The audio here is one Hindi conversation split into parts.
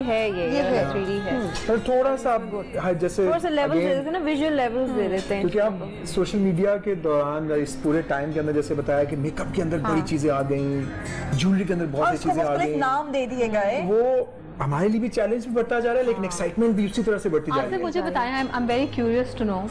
है ये है 3D है। पर थोड़ा सा आप जैसे थोड़ा सा लेवल दे देते हैं ना, विजुअल लेवल्स दे देते हैं, क्योंकि आप सोशल मीडिया के दौरान इस पूरे टाइम के अंदर जैसे बताया कि मेकअप के अंदर बड़ी चीजें आ गई, ज्वेलरी के अंदर बहुत सी चीजें आ गई, नाम दे दिए गए, वो हमारे लिए भी चैलेंज भी बढ़ता जा रहा है, लेकिन एक्साइटमेंट भी उसी तरह से बढ़ती जा रही है। मुझे बताएं, I am very curious to know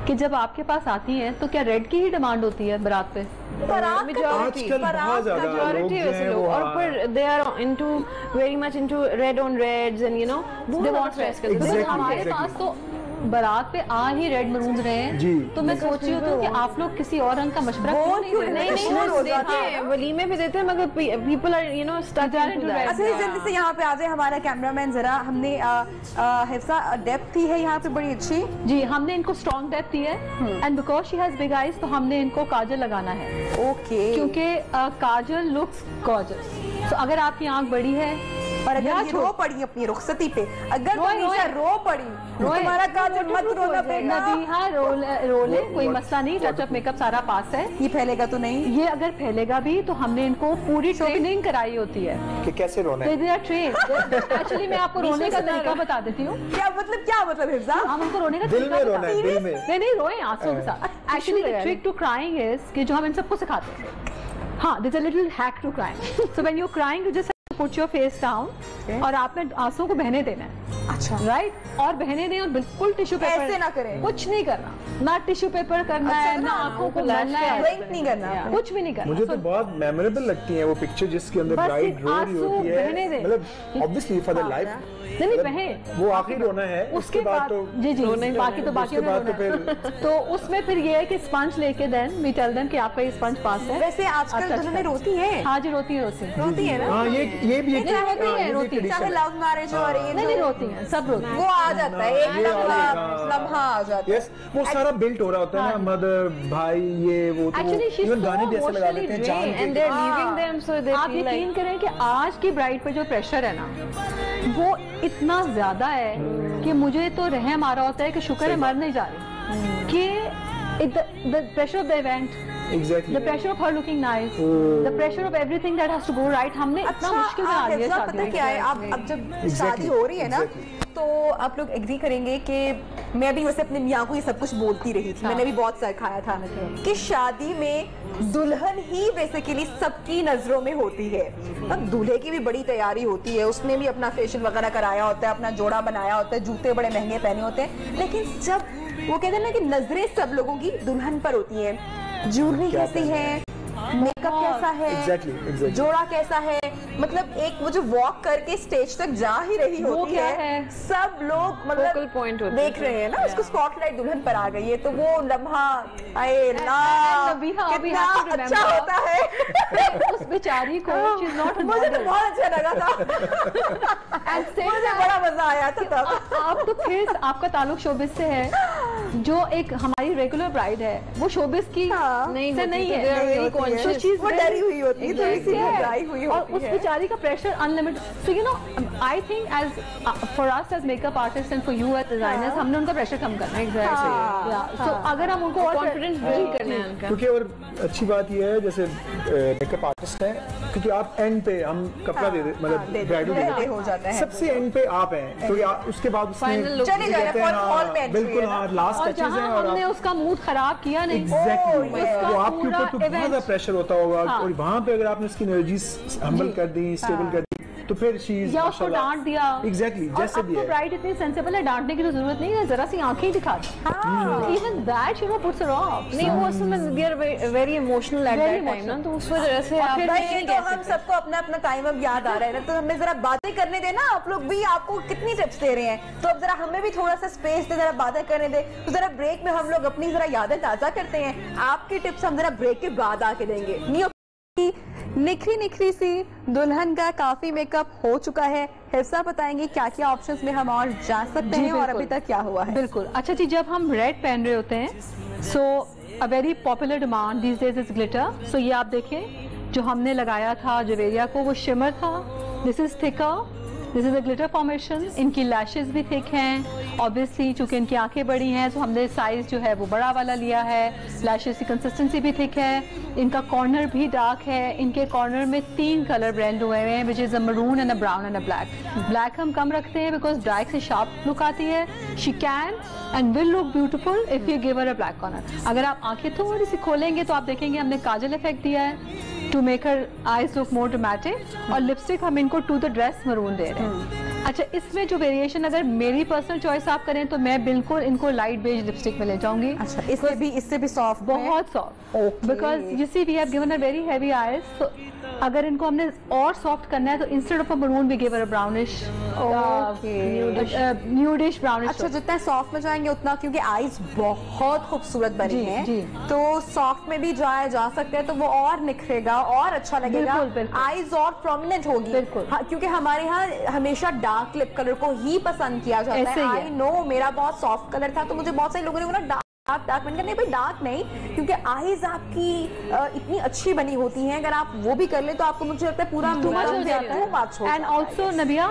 कि जब आपके पास आती हैं तो क्या रेड की ही डिमांड होती है बारात पे? आजकल बहुत ज्यादा लोग हैं वो, और फिर they are into very much into red on reds and you know they want dress करते। हमारे पास तो बारात पे आ ही रेड मरून्स रहे हैं, तो मैं सोच रही हूँ कि आप लोग किसी और रंग का मशवरा क्यों नहीं देते हैं, वलीमे पे देते हैं, मगर people are you know stuck into that. अच्छा, जल्दी से यहाँ पे आ जाए हमारा कैमरामैन जरा। हमने हिफ्सा डेप्थ थी है यहाँ पे बड़ी अच्छी जी, हमने इनको स्ट्रॉन्ग डेप्थ दी है and because she has big eyes तो हमने इनको काजल लगाना है। ओके, क्योंकि काजल लुक्स गॉर्जियस। तो अगर आपकी आंख बड़ी है और अगर ये रो पड़ी अपनी रुखसती पे, अगर रो पड़ी तो हमारा काजल मत रोना पड़ेगा। नबीहा रोले कोई मसला नहीं, टचअप मेकअप सारा पास है। ये फैलेगा तो नहीं? ये अगर फैलेगा भी तो हमने इनको पूरी ट्रेनिंग कराई होती है कि कैसे रोना है। एक्चुअली मैं आपको रोने का तरीका बता देती हूँ। क्या मतलब हिफ्सा? हम उनको रोने का दिल में रोना है, दिल में नहीं रोए आंसू के साथ। Actually the trick to crying is कि जो हम इन सबको सिखाते हैं, हाँ, this a little hack to crying. So when you crying you just put your face down और आपने आंसू को बहने देना है। अच्छा, राइट, और बहने दें और बिल्कुल टिश्यू पेपर ऐसे ना करें, कुछ नहीं करना, ना टिश्यू पेपर करना है, ना आंखों को मलना है, नहीं करना, कुछ भी नहीं करना। मुझे तो बहुत मेमोरेबल लगती है वो पिक्चर जिसके अंदर ब्राइड रो रही होती है, मतलब ऑब्वियसली फॉर द लाइफ नहीं बहन, वो आखिरी रोना है, उसके बाद तो जी बाकी तो तो उसमें फिर ये है कि स्पंज लेके देन वी टेल देम कि आपका ये स्पंज पास है। वैसे आजकल दुल्हनें रोती हैं? हाँ जी, रोती है ना। हाँ, ये भी रोती है, चाहे लव मैरिज हो रही है, नहीं रोती है, सब रोती है। वो आ जाता है एक लम्हा आ जाता है, वो सारा बिल्ट हो रहा होता है ना, मदर भाई ये वो, इवन गाने भी ऐसे लगा देते हैं जान के। आप यकीन करें कि आज की ब्राइड पे जो प्रेशर है ना वो इतना ज्यादा है कि मुझे तो रहम आ रहा होता है कि शुक्र है मर नहीं जा रही, कि the pressure of the event, exactly, the pressure of her looking nice, the pressure of everything that has to go right, हमने इतना मुश्किल में आ लिया शादी। पता क्या है, अब जब शादी हो रही है ना तो आप लोग एग्री करेंगे कि मैं भी वैसे अपने मियाँ को ये सब कुछ बोलती रही थी, मैंने भी बहुत सर खाया था कि शादी में दुल्हन ही बेसिकली सबकी नजरों में होती है। अब दूल्हे की भी बड़ी तैयारी होती है, उसने भी अपना फेशियल वगैरह कराया होता है, अपना जोड़ा बनाया होता है, जूते बड़े महंगे पहने होते हैं, लेकिन जब वो कहते हैं ना कि नजरें सब लोगों की दुल्हन पर होती है, ज्वेलरी कैसी है, मेकअप कैसा है, exactly. जोड़ा कैसा है, मतलब एक वो जो वॉक करके स्टेज तक जा ही रही होती है, सब लोग मतलब देख रहे हैं ना उसको, स्पॉटलाइट दुल्हन पर आ गई है, तो वो लम्हा कितना अच्छा होता है उस बेचारी को। मुझे तो बहुत अच्छा लगा था, मुझे बड़ा मजा आया था तब। आप तो फिर आपका ताल्लुक शोबिस से है, जो एक हमारी रेगुलर ब्राइड है वो शोबिस की नहीं है, वो डरी हुई होती है, थोड़ी सी घबराई हुई होती है, और उस बेचारी का pressure unlimited. So you know I think as for us as makeup artist and for you as designers, हमने उनका प्रेशर कम करना है। एग्जैक्टली, सो अगर हम उनको कॉन्फिडेंस बिल्ड करना है उनका, क्योंकि और अच्छी बात यह है जैसे मेकअप आर्टिस्ट है, क्योंकि आप एंड पे हम कपड़ा दे मतलब ब्राइडल हो जाता है, सबसे एंड पे आप हैं, तो उसके बाद बिल्कुल हाँ लास्ट टचेस हैं, और हमने उसका मूड खराब किया नहीं, एग्जैक्टली वो आपके ऊपर तो बहुत ज्यादा प्रेशर होता होगा, और वहाँ पे अगर आपने उसकी एनर्जी हम्बल कर दी, स्टेबल कर दी, तो फिर या उसको डांट दिया। एग्जैक्टली, जैसे भी है। ब्राइड इतनी सेंसिबल है, डांटने की तो जरूरत नहीं है, जरा सी आंखें दिखा दो, even that you know puts her off. नहीं, वो असल में they are very emotional at that time ना, तो उस वजह से आप तो हम सबको अपना अपना टाइम अब याद आ रहा है ना, तो हमें जरा बातें करने देना। आप लोग भी आपको कितनी टिप्स दे रहे हैं, तो अब जरा हमें भी थोड़ा सा स्पेस दे, जरा बातें करने दे, तो जरा ब्रेक में हम लोग अपनी जरा यादें ताजा करते हैं। आपकी टिप्स हम जरा ब्रेक के बाद आके देंगे। निखरी सी दुल्हन का काफी मेकअप हो चुका है, हिस्सा बताएंगे क्या क्या ऑप्शंस में हम और जा सकते हैं और अभी तक क्या हुआ है। बिल्कुल, अच्छा जी, जब हम रेड पहन रहे होते हैं, so a very popular demand these days is glitter. So ये आप देखें जो हमने लगाया था जवेरिया को, वो शिमर था, this is thicker, this is a glitter formation. इनकी लैशेस भी थिक हैं, ऑब्वियसली चूंकि इनकी आंखें बड़ी हैं तो हमने साइज जो है वो बड़ा वाला लिया है। लैशेस की कंसिस्टेंसी भी थिक है, इनका कॉर्नर भी डार्क है। इनके कॉर्नर में 3 कलर ब्लेंड हुए हैं, which is a maroon and a brown and a black. Black हम कम रखते हैं बिकॉज ब्लैक से शार्प लुक आती है। She can and will look beautiful if you give her a black corner. अगर आप आंखें थोड़ी सी खोलेंगे तो आप देखेंगे हमने काजल इफेक्ट दिया है to make her eyes look more dramatic, और लिपस्टिक हम इनको टू द ड्रेस मरून दे रहे हैं। अच्छा, इसमें जो वेरिएशन अगर मेरी पर्सनल चॉइस आप करें तो मैं बिल्कुल इनको लाइट बेज लिपस्टिक में ले जाऊंगी। अच्छा, इससे भी सॉफ्ट, बहुत soft, because you see we have given a very heavy eyes, तो अगर इनको हमने और सॉफ्ट करना है तो instead of a maroon we give a brownish, nudish brownish. अच्छा, जितना सॉफ्ट में जाएंगे उतना, क्योंकि आईज बहुत खूबसूरत बनी है तो सॉफ्ट में भी जाया जा सकता है तो वो और निखरेगा और अच्छा लगेगा, आईज और प्रोमिनेंट होगी। हाँ, क्योंकि हमारे यहाँ हमेशा डार्क लिप कलर को ही पसंद किया जाता है। आई नो मेरा बहुत सॉफ्ट कलर था तो मुझे बहुत सारे लोगों ने बोला डार्क मैंने कहा नहीं भाई डार्क नहीं, क्योंकि आईज आपकी इतनी अच्छी बनी होती हैं, अगर आप वो भी कर ले तो आपको मुझे लगता है पूरा and also Nabia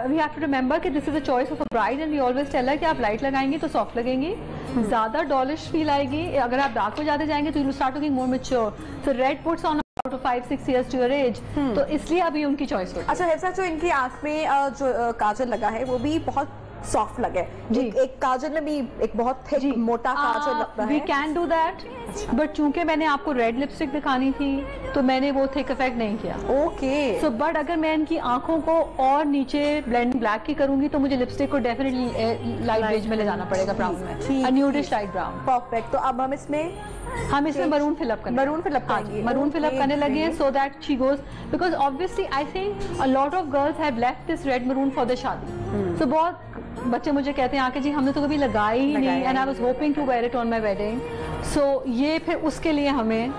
we have to remember कि this is a choice of a bride and we always tell her कि आप लाइट लगाएंगे तो सॉफ्ट लगेंगी, ज्यादा डॉलिश फील आएगी। अगर आप डार्क में जाते जाएंगे तो you will start looking more mature, so red puts on to 5-6 years to your age, तो इसलिए अभी उनकी चॉइस होती है। अच्छा, ऐसा जो इनकी आंख में जो काजल लगा है वो भी बहुत सॉफ्ट लगे, एक काजल में भी एक बहुत थिक मोटा काजल लगता है। We can do that, but चूंकि मैंने आपको रेड लिपस्टिक दिखानी थी तो मैंने वो थिक इफेक्ट नहीं किया। ओके, सो बट अगर मैं इनकी आंखों को और नीचे ब्लेंड ब्लैक की करूंगी तो मुझे लिपस्टिक को डेफिनेटली लाइट बेज में ले जाना पड़ेगा, ब्राउन में, न्यूडिश लाइट ब्राउन। परफेक्ट। तो अब हम इसमें मरून फिलअप करने लगे हैं सो that she goes, because obviously I think a lot of girls have left this red maroon for the शादी। सो बहुत बच्चे मुझे कहते हैं आके जी हमने तो कभी लगाई ही नहीं, and I was hoping to wear it on my wedding. So ये फिर उसके लिए हमें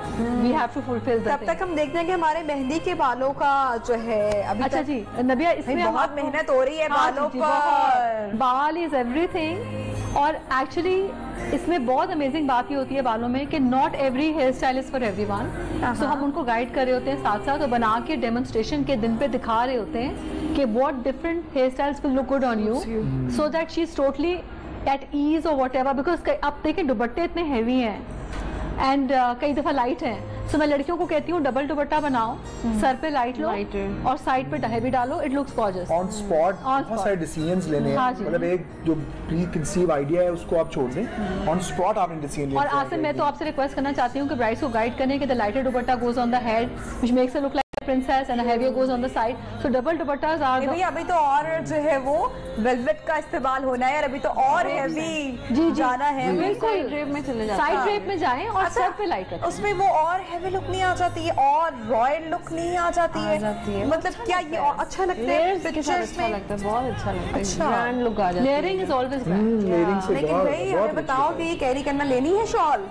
we have to fulfil that. तब तक हम देखते हैं कि हमारे मेहंदी के बालों का जो है अभी अच्छा जी नबिया, इसमें बहुत मेहनत हो रही है बालों पर, बाल इज एवरीथिंग। और एक्चुअली इसमें बहुत अमेजिंग बात ये होती है बालों में कि not every hair style is for everyone. So हम उनको गाइड कर रहे होते हैं साथ साथ, और बना के डेमोन्स्ट्रेशन के दिन पे दिखा रहे होते हैं कि what different hair styles will look good on you, so that she is totally at ease और वट एवर। बिकॉज आप देखें दुपट्टे इतने हैवी हैं एंड कई दफा लाइट हैं, सो मैं लड़कियों को कहती हूँ डबल दुपट्टा बनाओ, सर पे लाइट लो और साइड पे हैवी डालो, it looks gorgeous. On spot बहुत सारे डिसीजंस लेने हैं, मतलब एक जो प्री कंसीव आइडिया है उसको आप छोड़ दें, ऑन स्पॉट आपने डिसीजन लिया। और आसिम, मैं तो आपसे रिक्वेस्ट करना चाहती हूँ कि ब्राइड्स को गाइड करने के the lighter dupatta goes on the head which makes it look like princess and a heavier goes on the side, so double dupattas are the... अभी तो और जो है वो वेलवेट का इस्तेमाल होना है, और अभी तो और हैवी जाना है, साइड ड्रेप में चले जाते हैं, साइड ड्रेप में जाएं और सर पे लाइट रखें, उसमें वो और हैवी लुक नहीं आ जाती है और रॉयल लुक नहीं आ जाती है। मतलब क्या ये अच्छा लगता है पिक्चर्स में? लगता है बहुत अच्छा लगता है, ब्रांड लुक आ जाता है। Layering is always brand. लेकिन भाई हमें बताओ कि कैरी करना लेनी है shawl?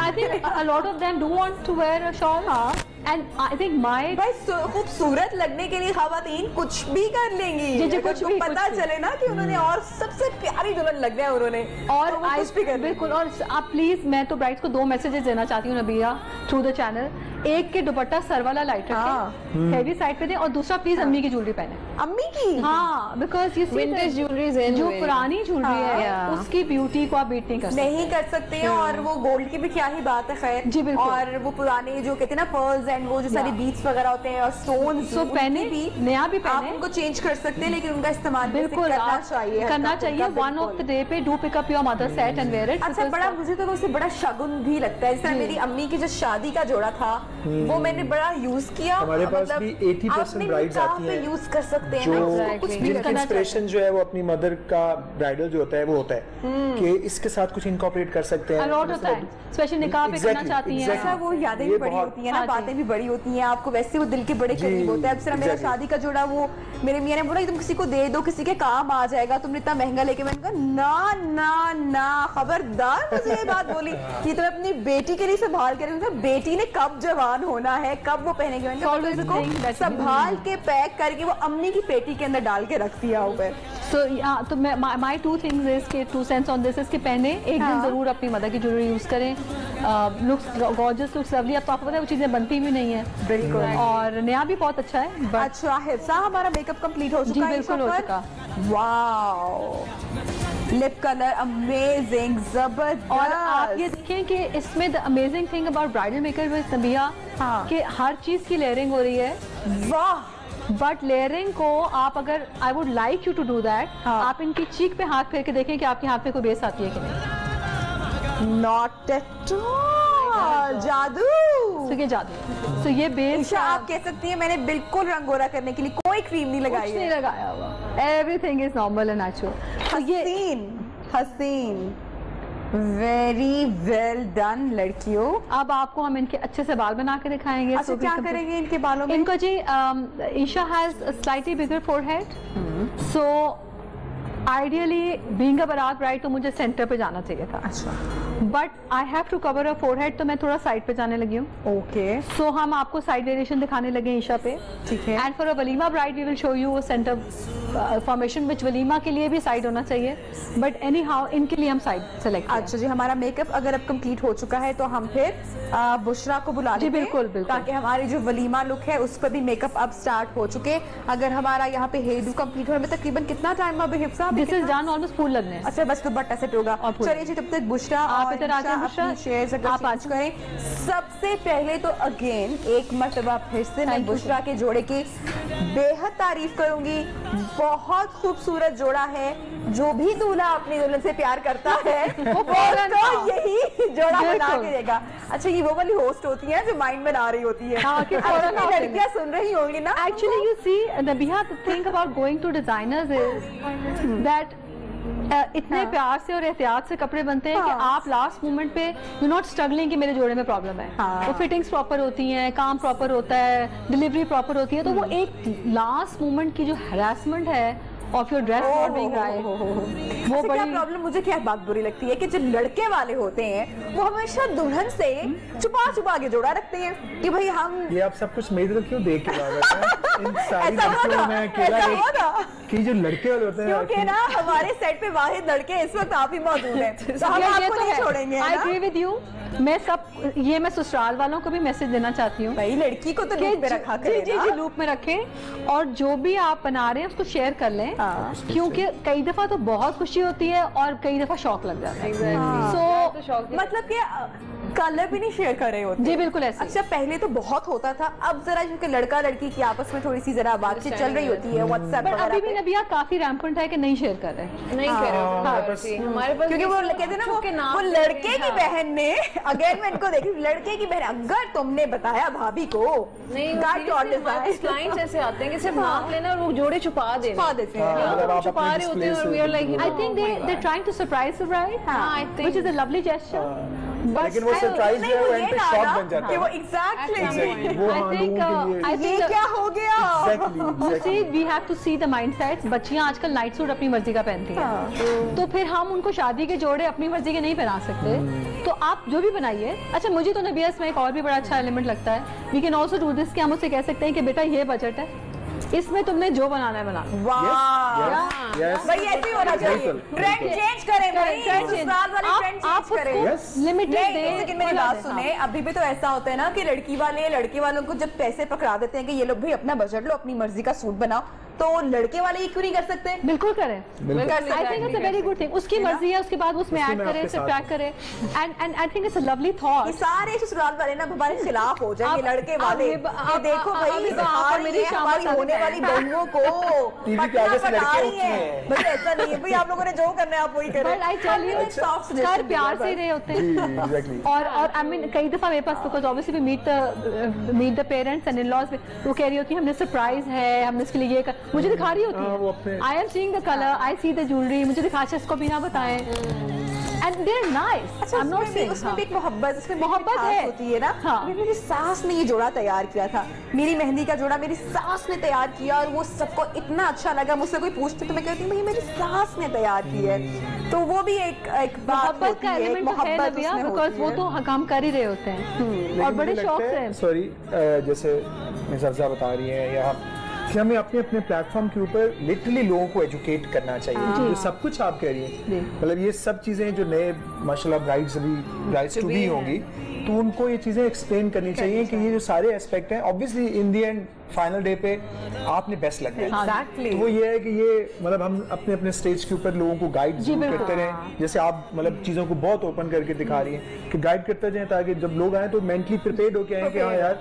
I think a lot of them do want to wear a shawl, and I think my भाई खूबसूरत लगने के लिए खवातीन कुछ भी कर लेंगी, जी कुछ भी पता चले ना कि उन्होंने और सबसे प्यारी दुल्हन लग गया उन्होंने, और तो कुछ भी कर बिल्कुल। और आप प्लीज, मैं तो ब्राइड्स को 2 मैसेजेस देना चाहती हूँ नबिया थ्रू द चैनल। एक के दुपट्टा सर वाला लाइट रखें, हैवी साइड पे दें, और दूसरा प्लीज अम्मी की ज्वेलरी पहने। अम्मी की? हाँ, because you see vintage jewellery जो पुरानी ज्वेलरी है उसकी ब्यूटी को आप बीट नहीं कर सकते हैं, और वो गोल्ड की भी क्या ही बात है, खैर जी बिल्कुल। और वो पुराने जो कहते हैं ना पर्ल्स एंड वो जो सारी बीट्स वगैरह होते हैं और स्टोन्स, सो पहने भी नया भी पहने, आप उनको चेंज कर सकते हैं, लेकिन उनका इस्तेमाल बिल्कुल करना चाहिए। वन ऑफ द डे पे do pick up your mother set and wear it. अच्छा, बड़ा मुझे तो उससे बड़ा शगुन भी लगता है, जैसे मेरी अम्मी की जो शादी का जोड़ा था वो मैंने बड़ा यूज किया। हमारे पास भी 80% ब्राइड्स आती हैं यूज कर सकते हैं जो कुछ भी इंस्पिरेशन जो है वो अपनी मदर का ब्राइडल जो होता है वो होता है कि इसके साथ कुछ इनकॉर्पोरेट कर सकते हैं, अलॉट होता है, स्पेशली निकाह पे करना चाहती हैं। ऐसा वो यादें भी बड़ी होती हैं ना, बातें भी बड़ी होती हैं, आपको वैसे वो दिल के बड़े करीब होते हैं। अब सिर्फ मेरा शादी का जोड़ा, वो मेरे मियां ने बोला तुम किसी को दे दो, किसी के काम आ जाएगा, तुमने इतना महंगा लेके। मैंने कहा ना ना ना, खबरदार मुझे ये बात बोली कि तुम्हें अपनी बेटी के लिए संभाल के रखना, बेटी ने कब जवान होना है, कब वो पहनेगी। मैंने इसको संभाल के पैक करके वो अम्मी की पेटी के अंदर डाल के रख दिया हुआ है। तो माई टू थिंग्स इज के 2 cents ऑन दिस इज कि पहने एक दिन जरूर अपनी मदर की ज्वेलरी यूज करें, लुक्स गॉर्जियस, लुक्स लवली। अब तो आपको पता है वो चीजें बनती भी नहीं है, बिल्कुल, और नया भी बहुत अच्छा है। अच्छा हिफ्सा, हमारा मेकअप कंप्लीट हो चुका जी है? बिल्कुल हो चुका। वाओ, लिप कलर अमेजिंग, जबरदस्त। और आप ये देखें कि इसमें the amazing thing about bridal makeup with नबिया कि हर चीज की लेयरिंग हो रही है। वाह, बट लेयरिंग को आप अगर, I would like you to do that, आप इनकी चीक पे हाथ फेर के देखें कि आपके हाथ पे कोई बेस आती है कि नहीं। नॉट एट ऑल, जादू। तो ये जादू, तो ये बेस ईशा आप कह सकती हैं मैंने बिल्कुल रंग गोरा करने के लिए कोई क्रीम नहीं लगाई कुछ नहीं है, लगाया हुआ, everything is normal and natural. तो ये हसीन हसीन, वेरी वेल डन लड़कियों। अब आपको हम इनके अच्छे से बाल बना के दिखाएंगे। अच्छा, क्या करेंगे इनके बालों में? इनको जी Isha has slightly bigger forehead, so ideally being a baraat bride तो मुझे सेंटर पे जाना चाहिए था। अच्छा, but I have to cover a forehead, तो मैं थोड़ा साइड पे जाने लगी हूँ। ओके, सो हम आपको साइड वेरिएशन दिखाने लगे ईशा पे, ठीक है। एंड फॉर अ वलीमा bride we will show you a centre formation which वलीमा के लिए भी साइड होना चाहिए, बट एनी हाउ इनके लिए हम साइड सेलेक्ट। अच्छा जी, हमारा मेकअप अगर अब कंप्लीट हो चुका है तो हम फिर बुशरा को बुला जी, लेते हैं, बिल्कुल, बिल्कुल। ताकि हमारी जो वलीमा लुक है उस पर भी मेकअप अब स्टार्ट हो चुके। अगर हमारा यहाँ पे हेयर डू कंप्लीट होने में तकरीबन कितना टाइम अभी Hifsa? This is done, almost फूल लगने हैं। अच्छा, बस तो दुपट्टा सेट होगा। चलिए जी, तब तक बुशरा आप इधर आ जाए, बुशरा शेयर्स अगर आप चेंज करें। सबसे पहले तो अगेन एक मर्तबा फिर से मैं बुशरा के जोड़े की बेहद तारीफ करूंगी। बहुत खूबसूरत जोड़ा है, जो भी दूल्हा अपनी दुल्हन से प्यार करता है वो तो यही जोड़ा बना के देगा। अच्छा, ये वो वाली होस्ट होती है जो माइंड में आ रही होती है, लड़कियां सुन रही होंगी ना। Actually, you see, Nabiha, the thing about going to designers is that इतने प्यार से और एहतियात से कपड़े बनते हैं कि आप लास्ट मोमेंट पे यू नॉट स्ट्रगलिंग कि मेरे जोड़े में प्रॉब्लम है। वो फिटिंग्स प्रॉपर होती हैं, काम प्रॉपर होता है, डिलीवरी प्रॉपर होती है, तो वो एक लास्ट मोमेंट की जो हरासमेंट है of your dress not being right, वो बड़ी प्रॉब्लम। मुझे क्या बात बुरी लगती है कि जो लड़के वाले होते हैं वो हमेशा दुल्हन से छुपा के जोड़ा रखते हैं कि भाई हम ये आप सब कुछ मेरी तरफ क्यों देख के बात करते हैं? इन सारी लड़कियों में अकेला कि जो लड़के वाले होते हैं, क्योंकि ना हमारे सेट पे वाहिद लड़के इस वक्त आप ही मौजूद हैं, तो हम आपको नहीं छोड़ेंगे। I agree with you. मैं ससुराल वालों को भी मैसेज देना चाहती हूँ, भाई लड़की को तो लूप में रखा करें। जी लूप में रखें, और जो भी आप बना रहे हैं उसको शेयर कर लें, क्योंकि कई दफा तो बहुत खुशी होती है और कई दफा शौक लग जाता है। मतलब कि कलर भी नहीं शेयर कर रहे होते। जी बिल्कुल ऐसे। अच्छा, पहले तो बहुत होता था, अब जरा क्योंकि लड़का लड़की की आपस में थोड़ी सी जरा बातचीत चल रही होती है व्हाट्सएप वगैरह पे। अभी भी नबिया काफी रैम्पेंट है कि नहीं शेयर कर रहे, नहीं कर रहे हमारे पास, क्योंकि वो कहते हैं ना वो लड़के की बहन ने, अगेन मैं इनको देखी, लड़के की बहन, अगर तुमने बताया भाभी को, क्लाइंट्स ऐसे आते हैं कि सिर्फ नाप लेना और वो जोड़े छुपा देते हैं, छुपा रहे होते हैं, और we are like, I think they trying to surprise the bride, which is a lovely gesture. लेकिन वो सरप्राइज जो है वो एंड पे शॉक बन जाता है। वो एग्जैक्टली वो I think ये क्या हो गया? You see, we have to see the mindsets। बच्चियां आजकल नाइट सूट अपनी मर्जी का पहनती हैं, तो फिर हम उनको शादी के जोड़े अपनी मर्जी के नहीं पहना सकते। तो आप जो भी बनाइए। अच्छा, मुझे तो नबिया इसमें एक और भी बड़ा अच्छा एलिमेंट लगता है, we can also do this, कि हम उससे कह सकते हैं कि बेटा ये बजट है, इसमें तुमने जो बनाना है बना। वाह, भाई ऐसे ही होना चाहिए। ट्रेंड चेंज करें भाई, ससुराल वाले ट्रेंड चेंज करें। लिमिटेड दे, लेकिन मेरी बात सुने, अभी भी तो ऐसा होता है ना कि लड़की वाले लड़के वालों को जब पैसे पकड़ा देते हैं कि ये लोग भाई अपना बजट लो, अपनी मर्जी का सूट बनाओ, तो लड़के वाले ये क्यों नहीं कर सकते? बिल्कुल करें। I think it's a very good thing. उसकी मर्जी है, उसके बाद उसमें ऐड करें, सब्ट्रैक्ट करें, and I think it's a lovely thought. ये सारे ससुराल वाले ना हमारे खिलाफ हो जाएंगे, लड़के वाले। ये देखो भाई, हमारी होने वाली बहुओं को पटना पटा रही है। बस ऐसा नहीं है भाई, आप लोगों ने जो करना है आप वही करें। बट आई टेल यू, कर प्यार से रहे होते हैं। और आई मीन कई दफा मेरे पास, because obviously we meet the parents and in-laws, वो कह रही होती है हमने सरप्राइज है, हमने इसके लिए ये मुझे दिखा रही होती है, I am seeing the colour, I see the jewellery, मुझे दिखा, इसको भी ना बताएं, एंड दे आर नाइस। अच्छा, उसमें भी एक मोहब्बत है होती है ना। मेरी सास ने ये जोड़ा तैयार किया था, मेरी मेहंदी का जोड़ा मेरी सास ने तैयार किया, और वो सबको इतना अच्छा लगा। मुझसे कोई पूछते तो मैं कहती हूँ मेरी सास ने तैयार की है, तो वो भी एक मोहब्बत का एलिमेंट है नबिया, बिकॉज वो तो काम कर ही रहे होते हैं और बड़े शौक से। सॉरी, जैसे मिस अफ़ज़ा बता रही हैं, या कि हमें अपने अपने प्लेटफॉर्म के ऊपर लिटरली लोगों को एजुकेट करना चाहिए। जो सब कुछ आप कह रही हैं, मतलब ये सब चीजें जो नए माशाल्लाह ब्राइड्स अभी ब्राइड्स टू बी होंगी, तो उनको ये चीजें एक्सप्लेन करनी चाहिए कि ये जो सारे एस्पेक्ट हैं, obviously in the and final day पे आपने बेस्ट लगना है। Exactly. तो वो ये है कि ये मतलब हम अपने अपने स्टेज के ऊपर लोगों को गाइड करते रहें, जैसे आप मतलब चीजों को बहुत ओपन करके दिखा रही हैं कि गाइड करते जाएं, ताकि जब लोग आए तो मेंटली प्रिपेयर्ड होके आए कि हाँ यार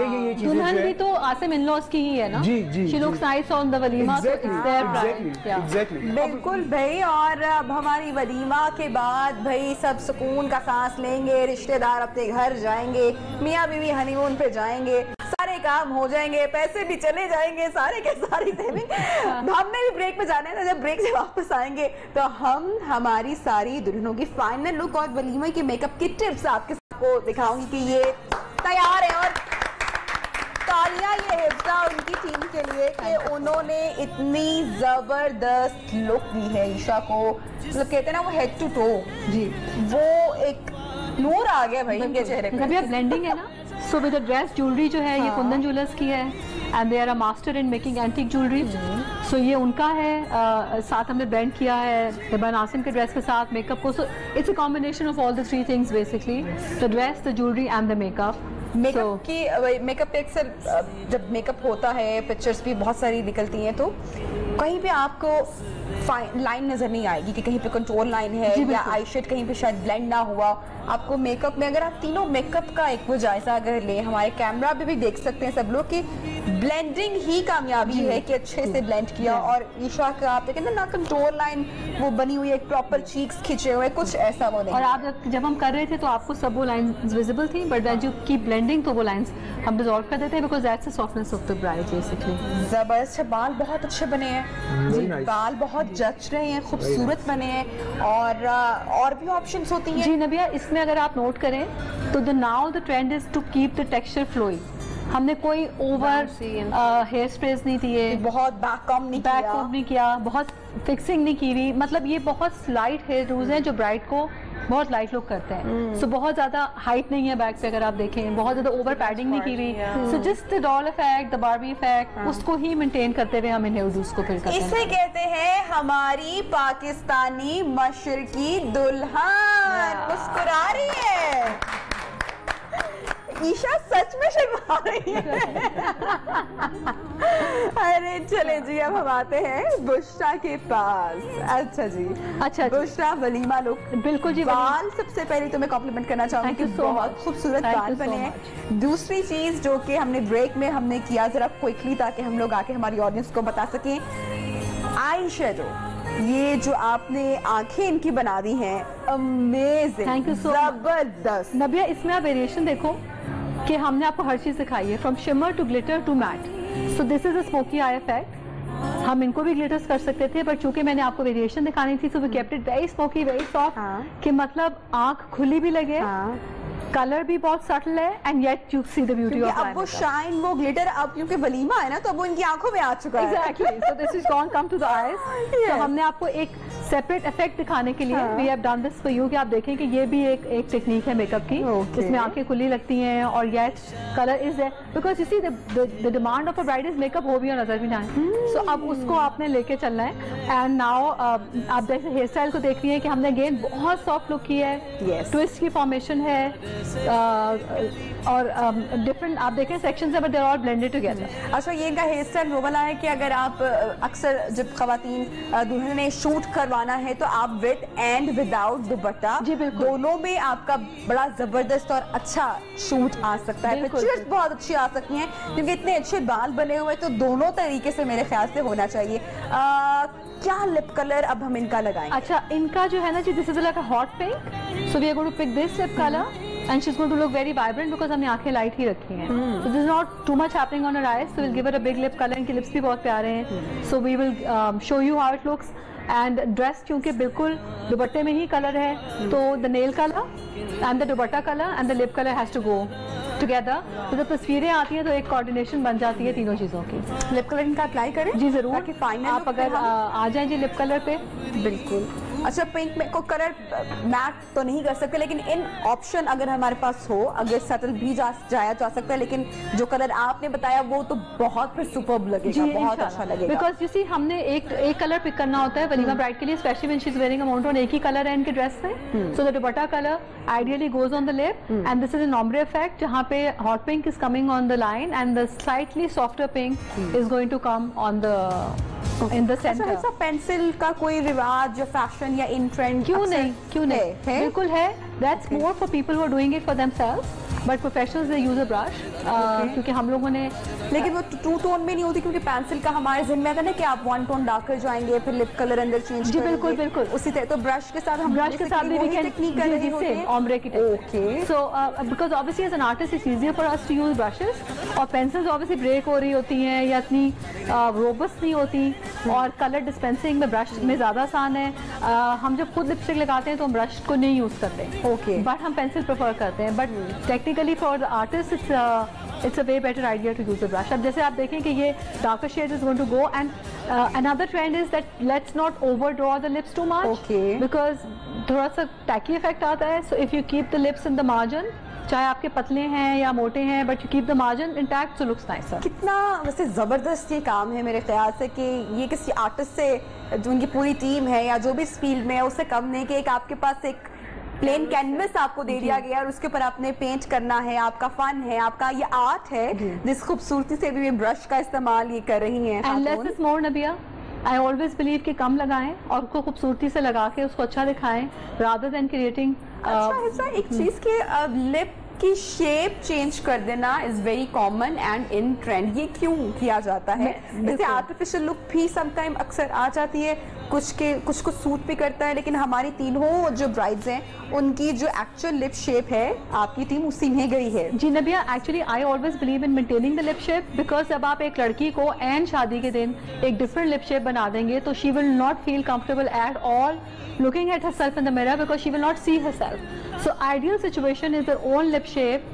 ये चीजें दुल्हन जो भी है। तो आसिम इन-लॉज की ही है ना? जी She looks nice on the walima, so it's their pride. Yeah. Exactly बिल्कुल भाई। और अब हमारी वलीमा के बाद भाई सब सुकून का सांस लेंगे, रिश्तेदार अपने घर जाएंगे, मियाँ बीवी हनीमून पे जाएंगे, सारे काम हो जाएंगे, पैसे भी चले जाएंगे, सारे के सारी सेविंग। हमने भी ब्रेक पे जाना है, तो जब ब्रेक से वापस आएंगे तो हम हमारी सारी दुल्हनों की फाइनल लुक और वलीमा के मेकअप की टिप्स आपके सबको दिखाऊंगी कि ये तैयार है। और तालियां ये हिफ्जा उनकी टीम के लिए कि उन्होंने इतनी जबरदस्त लुक दी है ईशा को, मतलब कहते हैं ना वो हेड टू टो, जी वो एक नूर आ गया भाई इनके चेहरे पे। अभी ब्लेंडिंग है ना, so with the dress jewellery जो है ये कुंदन ज्वेलर्स की है, and they are a master in making antique jewellery. So ये उनका है, साथ हमने ब्लेंड किया है हिबा नासिम के ड्रेस के साथ मेकअप को। So it's a combination of all the three things basically, the dress, the jewellery and the makeup. Makeup की मेकअप एक से जब मेकअप होता है पिक्चर्स भी बहुत सारी निकलती हैं, तो कहीं पे आपको लाइन नजर नहीं आएगी कि कहीं पे कंट्रोल लाइन है या आई शेड कहीं पे शायद ब्लेंड ना हुआ। आपको मेकअप में अगर आप तीनों मेकअप का एक वो जायजा अगर लें, हमारे कैमरा पे भी देख सकते हैं सब लोग कि ब्लेंडिंग ही कामयाबी है कि अच्छे से ब्लेंड किया। और ईशा का आप देखें ना कंट्रोल लाइन वो बनी हुई है, प्रॉपर चीक्स खिंचे हुए, कुछ ऐसा वो नहीं। और आप जब हम कर रहे थे तो आपको सब वो लाइंस विजिबल थी, but that you keep blending तो वो लाइंस हम डिसॉल्व कर देते हैं, because that's the softness of the bride basically. जबरदस्त। बाल बहुत अच्छे बने हैं जी, बाल बहुत जच रहे हैं, खूबसूरत बने हैं। और भी ऑप्शंस होती हैं जी नबिया, इसमें अगर आप नोट करें तो the now the trend is to keep the texture flowing. हमने कोई ओवर हेयर स्प्रेस नहीं दिए, बहुत बैक कॉम्ब नहीं किया, बहुत फिक्सिंग नहीं की हुई, मतलब ये बहुत स्लाइट हेयर रूज हैं जो ब्राइड को बहुत लाइट लुक करते हैं। सो बहुत ज्यादा हाइट नहीं है बैक पे, अगर आप देखें बहुत ज्यादा ओवर पैडिंग नहीं की हुई। So just the doll effect, the Barbie effect, उसको ही मेंटेन करते हुए हम इन हेयर रूज को फिर करते हैं। इसे कहते हैं हमारी पाकिस्तानी मशरकी दुल्हन मुस्कुरा रही है। ईशा सच में शर्मा रही है। अरे चले जी, अब हम आते हैं बुशरा के पास। अच्छा जी, अच्छा बुशरा वलीमा लुक। बिल्कुल जी, बाल सबसे पहले तो मैं कॉम्प्लीमेंट करना चाहूंगी कि बहुत खूबसूरत बाल बने हैं। दूसरी चीज जो कि हमने ब्रेक में हमने किया जरा क्विकली ताकि हम लोग आके हमारी ऑडियंस को बता सकें, आई शेडो, ये जो आपने आंखें इनकी बना दी हैं, अमेजिंग, थैंक यू सो जबरदस्त। नबिया, इसमें आप वेरिएशन देखो कि हमने आपको हर चीज सिखाई है, from shimmer to glitter to matte. So this is a smoky eye effect. हम इनको भी ग्लिटर्स कर सकते थे, बट चूंकि मैंने आपको वेरिएशन दिखानी थी, so we kept it very smoky, very soft, कि मतलब आंख खुली भी लगे, कलर भी बहुत सटल है, and yet you see the beauty of अब वो शाइन, वो ग्लिटर, अब क्योंकि वलीमा है ना तो अब वो इनकी आंखों में आ चुका है। Exactly. So this is gone come to the eyes. तो हमने आपको एक सेपरेट इफेक्ट दिखाने के लिए we have done this for you कि आप देखें कि ये भी एक टेक्निक है मेकअप की, जिसमें आंखें खुली लगती हैं और yet colour is there, because you see the demand of a bride is makeup हो भी और नजर भी ना आए। सो अब उसको आपने लेके चलना है। एंड नाउ आप जैसे हेयर स्टाइल को देख रही हैं कि हमने अगेन बहुत सॉफ्ट लुक की है, ट्विस्ट की फॉर्मेशन है, और डिफरेंट आप देखें सेक्शंस है, but they are all blended together. अच्छा, ये इनका हेयर स्टाइल वो वाला है कि अगर आप अक्सर जब खवातीन दुल्हन ने शूट करवाना है तो आप विद एंड विदाउट दुपट्टा दोनों में आपका बड़ा जबरदस्त और अच्छा शूट आ सकता है, पिक्चर्स बहुत अच्छी आ सकती हैं क्योंकि इतने अच्छे बाल बने हुए, तो दोनों तरीके से मेरे ख्याल से होना चाहिए। क्या लिप कलर अब हम इनका लगाएं? अच्छा, इनका जो है ना जी, this is like a hot pink, so we are going to pick this lip colour and she's going to look very vibrant because हमने आंखें लाइट ही रखी हैं। So this is not too much happening on her eyes, so we'll give her a big lip color। इनके लिप्स भी बहुत प्यारे हैं, so we will show you how it looks। and dress क्योंकि बिल्कुल दुपट्टे में ही कलर है, तो the nail color and the dupatta color and the lip color has to go together। तो जब तस्वीरें आती हैं तो एक कोऑर्डिनेशन बन जाती है तीनों चीज़ों की। लिप कलर इनका अप्लाई करें जी जरूर, ताकि फाइनल आप अगर आ जाएं जी लिप कलर पे। बिल्कुल अच्छा पिंक में को कलर मैट तो नहीं कर सकते, लेकिन इन ऑप्शन अगर हमारे पास हो, अगर सटल भी जाया जा सकता है, लेकिन जो कलर आपने बताया वो तो बहुत फिर सुपर्ब लगेगा, बहुत अच्छा लगेगा। बिकॉज यू सी हमने एक कलर पिक करना होता है वलीमा ब्राइड के लिए, specially when she is wearing a monotone, एक ही कलर है इनके ड्रेस में, so the dupatta colour ideally goes on the lip and this is an ombre effect जहाँ पे hot pink is coming on the line and the slightly softer pink is going to come on the in the center. अच्छा, पेंसिल का कोई रिवाज या फैशन या इन ट्रेंड क्यों नहीं बिल्कुल है, that's more for people who are doing it for themselves, but professionals they use a brush क्योंकि हम लोगों ने, लेकिन वो टू टोन में नहीं होती क्योंकि पेंसिल का हमारे जिम्मे आता है ना कि आप वन टोन डार्कर जाएंगे फिर लिप कलर अंदर चेंज जी बिल्कुल उसी तरह, तो ब्रश के साथ हम ब्रश के साथ भी टेक्निक कर रहे होते हैं ombre की technique. So because obviously as an artist it's easier for us to use brushes, और पेंसिल्स obviously ब्रेक हो रही होती हैं या इतनी रोबस्ट नहीं होती, और कलर डिस्पेंसिंग में ब्रश में ज़्यादा आसान है। हम जब खुद लिपस्टिक लगाते हैं तो हम ब्रश को नहीं यूज़ करते, बट हम पेंसिल प्रेफर करते हैं, but technically for the artist it's a way better idea to use a brush। अब जैसे आप देखें कि ये darker shade is going to go, and another trend is that let's not overdraw the lips too much, because थोड़ा सा tacky effect आता है, so if you keep the lips in the margin, चाहे आपके पतले हैं या मोटे हैं, but you keep the margin intact so looks nicer. कितना वैसे ज़बरदस्त ये काम है मेरे ख्याल से कि ये किसी आर्टिस्ट से जो उनकी पूरी टीम है या जो भी इस फील्ड में है उससे कम नहीं कि एक आपके पास एक प्लेन कैनवस आपको दे दिया गया और उसके ऊपर आपने पेंट करना है, आपका फन है, आपका ये आर्ट है, जिस खूबसूरती से भी ब्रश का इस्तेमाल ये कर रही हैं। एंड लेस इज मोर नबिया, आई ऑलवेज बिलीव कि कम लगाएं और उसको खूबसूरती से लगा के उसको अच्छा दिखाएं रादर देन क्रिएटिंग। अच्छा एक चीज के लिप की शेप चेंज कर देना is very common and in trend, ये क्यों किया जाता है? जैसे आर्टिफिशियल लुक भी समटाइम अक्सर आ जाती है, कुछ को सूट भी करता है, लेकिन हमारी तीनों जो ब्राइड्स हैं उनकी जो एक्चुअल लिप शेप है आपकी टीम उसी में गई है। जी नबिया, actually I always believe in maintaining the lip shape, because जब आप एक लड़की को एंड शादी के दिन एक डिफरेंट लिप शेप बना देंगे तो she will not feel comfortable at all looking at herself in the mirror because she will not see herself. So ideal situation is their own lip shape.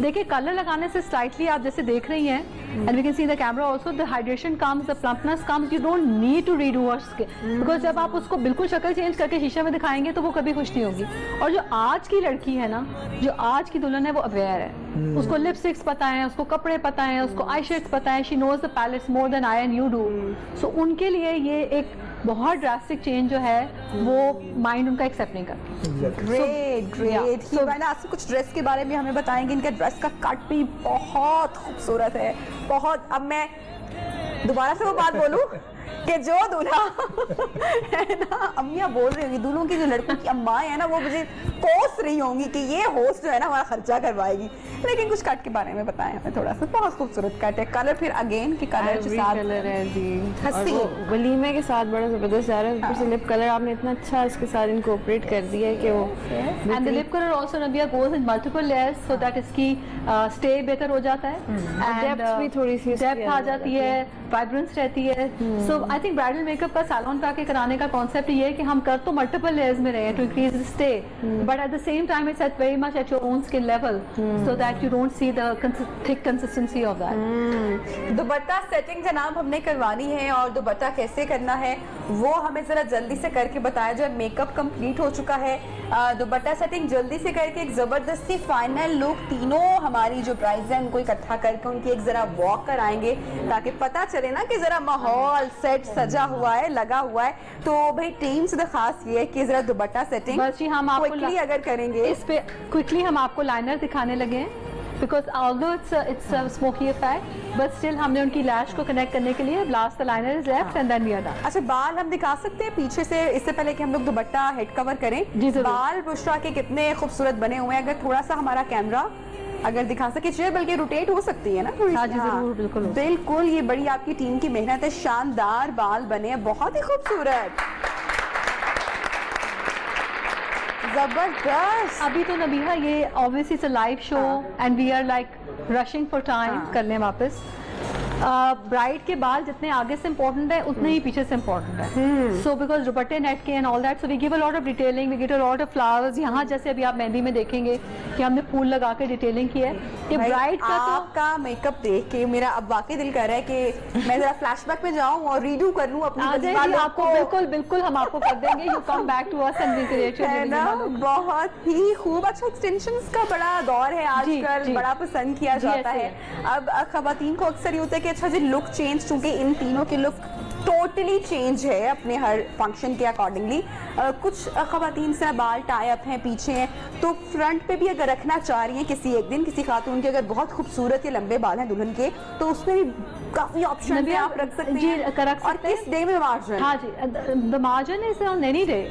देखिए कलर लगाने से स्लाइटली आप जैसे देख रही हैं, and we can see the camera also, the hydration comes, the plumpness comes, you don't need to redo her skin, because जब आप उसको बिल्कुल शक्ल चेंज करके शीशे में दिखाएंगे तो वो कभी खुश नहीं होगी। और जो आज की लड़की है ना, जो आज की दुल्हन है वो अवेयर है, उसको लिपस्टिक्स पता है, उसको कपड़े पता है, उसको आई शेड्स पता है, she knows the palettes more than I and you do. So उनके लिए ये एक बहुत ड्रास्टिक चेंज जो है वो माइंड उनका एक्सेप्ट नहीं करता। ग्रेट मैंने आपसे कुछ ड्रेस के बारे में हमें बताएंगे, इनका ड्रेस का कट भी बहुत खूबसूरत है, बहुत। अब मैं दोबारा से वो बात बोलूं कि जो दूल्हा है ना, अम्मियाँ बोल रही होंगी, दूल्हों की जो लड़कों की अम्मा है ना वो मुझे कोस रही होंगी कि ये होस्ट जो है ना हमारा खर्चा करवाएगी, लेकिन कुछ कट के बारे में बताएं हमें थोड़ा सा। बहुत खूबसूरत कट है, कलर फिर अगेन की कलर के साथ कलर है जी, हंसी वलीमे के साथ बड़ा जबरदस्त जा रहा है, ऊपर से लिप कलर आपने इतना अच्छा इसके साथ इनकॉर्पोरेट कर दिया है कि वो, and the lip colour also Nabiya goes in multiple layers so that इसकी स्टे बेहतर हो जाता है, एंड डेप्थ भी थोड़ी सी डेप्थ आ जाती है, वाइब्रेंस रहती है। सो आई थिंक ब्राइडल मेकअप का सैलून पे आके कराने का कॉन्सेप्ट ये है कि हम कर तो मल्टीपल लेयर्स में रहे to increase the stay, but at the same time it's at very much at your own skin level so that you don't see the thick consistency of that. Dupatta setting जनाब हमने करवानी है, और दुपट्टा कैसे करना है वो हमें जरा जल्दी से करके बताया जाए। मेकअप कंप्लीट हो चुका है, दुपट्टा सेटिंग जल्दी से करके एक जबरदस्ती फाइनल लुक तीनों हमारी जो ब्राइड्स हैं उनको इकट्ठा करके उनकी एक जरा वॉक कराएंगे ताकि पता चले ना कि जरा माहौल सेट सजा हुआ है, लगा हुआ है। तो भाई टीम से खास ये है कि जरा दुपट्टा सेटिंग बस जी हम आपको क्विकली अगर करेंगे इस पे क्विकली हम आपको लाइनर दिखाने लगे हैं, because although it's a smoky effect, but still हमने उनकी लैश को कनेक्ट करने के लिए last the liner is left and then we are done। अच्छा बाल हम दिखा सकते हैं पीछे से, इससे पहले कि हम लोग दुपट्टा हेड कवर करें? जी जरूर। बाल बुशरा के कितने खूबसूरत बने हुए हैं, अगर थोड़ा सा हमारा कैमरा अगर दिखा सके, चेयर बल्कि रोटेट हो सकती है ना थोड़ी। हाँ जी जरूर, बिल्कुल बिल्कुल, ये बड़ी आपकी टीम की मेहनत है, शानदार बाल बने हैं, बहुत ही खूबसूरत, जबरदस्त। अभी तो नबीहा ये obviously it's a live show and we are like rushing for time कर लें वापस। ब्राइड के बाल जितने आगे से इम्पोर्टेंट है उतने ही पीछे से इम्पोर्टेंट है। सो बिकॉज दुपट्टे नेट के and all that, so we give a lot of detailing, we give a lot of flowers. यहाँ जैसे अभी आप मेहंदी में देखेंगे कि हमने फूल लगा के डिटेलिंग की है कि ब्राइड का आपका मेकअप देख के मेरा अब वाकई दिल कर रहा है कि मैं जरा फ्लैशबैक में जाऊं और रीडू कर लूं अपनी आपको बिल्कुल बिल्कुल हम आपको कर देंगे। You come back to us and recreate है ना, बहुत ही खूब। अच्छा, एक्सटेंशंस का बड़ा दौर है आजकल, बड़ा पसंद किया जाता है। अब खवातीन को अक्सर ये होता है कि अच्छा जी लुक चेंज, चूंकि इन तीनों की लुक टोटली चेंज है अपने हर फंक्शन के अकॉर्डिंगली। कुछ खवातीन से बाल टाई अप हैं, पीछे हैं, तो फ्रंट पे भी अगर रखना चाह रही हैं किसी एक दिन, किसी खातून के अगर बहुत खूबसूरत या लंबे बाल हैं दुल्हन के, तो उसमें भी काफी ऑप्शन है, आप रख सकते हैं। और किस डे में मार्जिन? हाँ जी, the margin is on any day,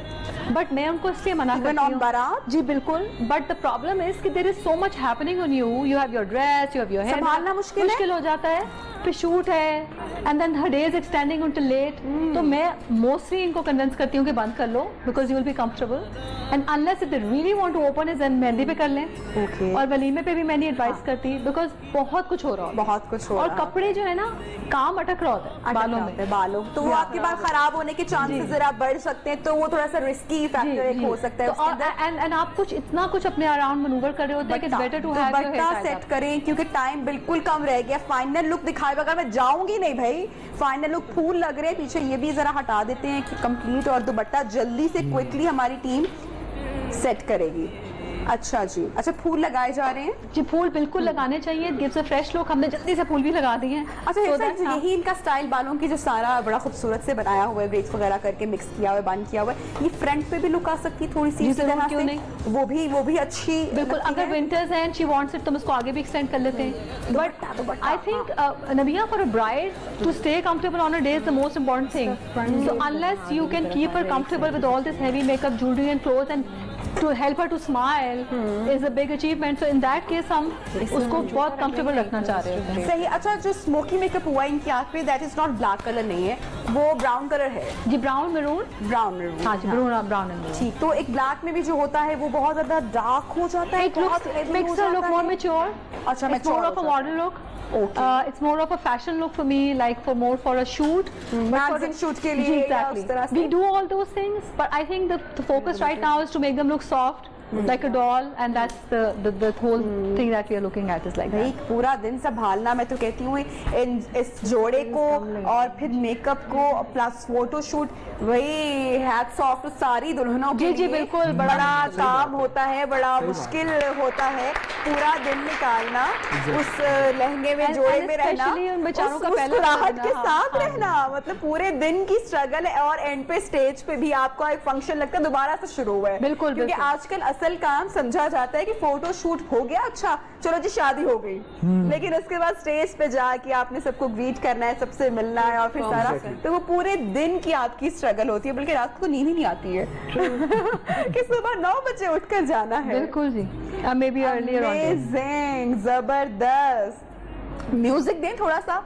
but मैं उनको इसलिए मना करती हूँ बारात। जी बिल्कुल, बट द प्रॉब्लम इज कि there is so much happening on you, you have your dress, you have your hair, संभालना मुश्किल हो जाता है, फिर शूट है एंड देन हर day is extending until late. तो मैं मोस्टली इनको कन्विंस करती हूँ कि बंद कर लो, because you will be comfortable, and unless if they really want to open is, then mehndi पे कर लें। और वलीमे पे भी मैं नहीं एडवाइस करती, बिकॉज बहुत कुछ हो रहा है, बहुत कुछ हो रहा है, और कपड़े जो है ना काम अटक रहा होता है बालों में, तो वो आपके बाल खराब होने के चांसेस जरा बढ़ सकते हैं, तो वो थोड़ा सा रिस्की फैक्टर एक हो सकता है। एंड आप कुछ इतना कुछ अपने अराउंड मनूवर कर रहे होते हैं कि it's better to have your hair set करें, क्योंकि टाइम बिल्कुल कम रह गया। फाइनल लुक दिखाए बगैर मैं जाऊंगी नहीं भाई। फाइनल लुक फूल लग रहे हैं पीछे, ये भी जरा हटा देते हैं कि कंप्लीट, और दुपट्टा जल्दी से क्विकली हमारी टीम सेट करेगी। अच्छा जी, अच्छा फूल लगाए जा रहे हैं जी, फूल बिल्कुल लगाने चाहिए, गिव्स अ फ्रेश लुक। हमने जल्दी से फूल भी लगा दिए हैं। अच्छा यही इनका स्टाइल बालों की जो सारा बड़ा खूबसूरत से बनाया हुआ है, ब्रेड्स वगैरह करके मिक्स किया हुआ है, बंद किया हुआ है, ये फ्रंट पे भी लुक आ सकती है थोड़ी सी, क्यों नहीं, वो भी अच्छी बिल्कुल। अगर विंटर्स हैं शी वांट्स इट तो हम इसको आगे भी एक्सटेंड कर लेते हैं, but I think Nabiya for a bride to stay comfortable on a day is the most important thing. So unless you can keep her comfortable with all this heavy makeup, jewellery and clothes, and to help her to smile is a big achievement. So in that case हम उसको बहुत comfortable रखना चाह रहे हैं। सही। अच्छा, जो स्मोकी मेकअप हुआ इनकी आँख पे, that is not black color नहीं है, वो ब्राउन कलर है जी, ब्राउन मेरून। हाँ जी, ब्राउन एंड ठीक। तो एक ब्लैक में भी जो होता है वो बहुत ज्यादा डार्क हो जाता है, it makes her look more mature. अच्छा, it's more of a model look. Okay. It's more of a fashion look for me, like for a shoot. Magazine shoot के लिए exactly. We do all those things, but I think the focus right now is to make them look soft. Like a doll, and that's the whole thing that we are looking at is like that. पूरा दिन संभालना, मैं तो कहती हूँ इस जोड़े को, और फिर मेकअप को, प्लस फोटो शूट, वही हैट्स ऑफ टू सारी दुल्हनों के जी बिल्कुल, बड़ा काम होता है, बड़ा मुश्किल होता है पूरा दिन निकालना, उस लहंगे में, जोड़े में रहना, उन बेचारों का मुस्कुराहट के साथ रहना, मतलब पूरे दिन की स्ट्रगल है। और एंड पे स्टेज पे भी आपका एक फंक्शन लगता है दोबारा से शुरू हुआ है, बिल्कुल, क्योंकि आजकल असल काम समझा जाता है कि फोटो शूट हो गया, अच्छा चलो जी शादी हो गई, लेकिन उसके बाद स्टेज पे जाके आपने सबको ग्रीट करना है, सबसे मिलना है, और फिर सारा, तो वो पूरे दिन की आपकी स्ट्रगल होती है, बल्कि रात को नींद ही नहीं आती है कि सुबह 9 बजे उठकर जाना है। बिल्कुल जी, मे बी अर्लियर। अमेजिंग, जबरदस्त। म्यूजिक दें थोड़ा सा।